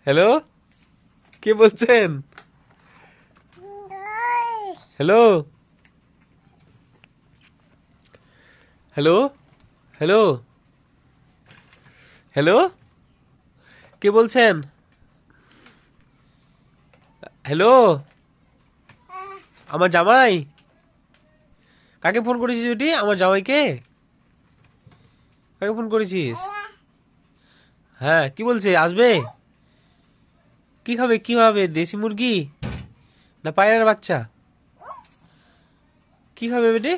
Hello, কে বলছেন? Hello hello hello hello, কে বলছেন? Hello, আমার জামাই। কাকে ফোন করেছিস বেটি? আমার জামাইকে? কাকে ফোন করেছিস? হ্যাঁ, কি বলছে? আসবে? কি খাবে? কি খাবে? দেশি মুরগি না পায়রার বাচ্চা? কি খাবে বেটি?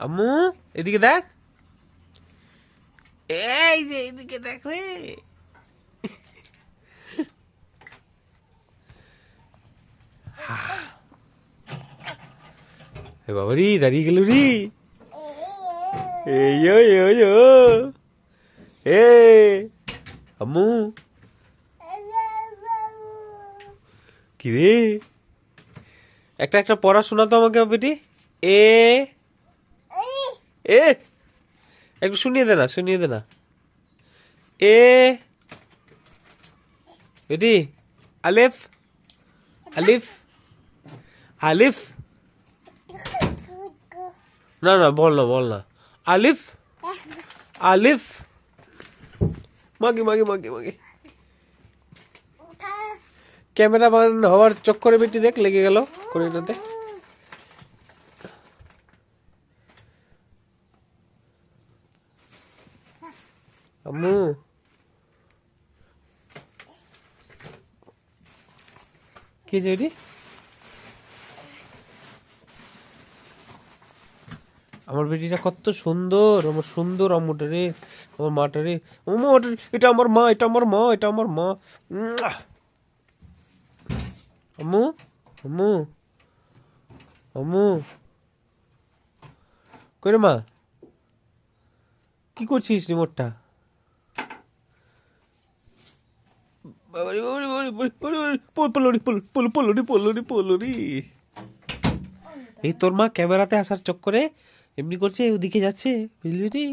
আম্মু, এদিকে দেখ। এই যে এদিকে দেখ রে। এ বাবারি, দাঁড়িয়ে গেল রে। এই এ আম্মু, কি রে? একটা একটা পড়া শোনাতো আমাকে বেটি। এ এ একটু শুনিয়ে দে না, শুনিয়ে দে না। এ বেটি, আলিফ আলিফ আলিফ। না না, বল না, বল না। আলিফ আলিফ। মাগি মাগি মাগি মাগি। ক্যামেরাম্যান হওয়ার চক্করে বেটি দেখ লেগে গেল করিনাতে। আম্মু, কি যে বেটি? আমার বেটিটা কত সুন্দর, আমার সুন্দর আম্মুটা রে, আমার মাটা রে। এটা আমার মা, এটা আমার মা, এটা আমার মা। আম্মু আম্মু আম্মু, কই রে মা? কি করছিস রিমোটটা? এই তোর মা ক্যামেরাতে আসার চক্করে এমনি করছে, ওদিকে যাচ্ছে, বুঝলি রে?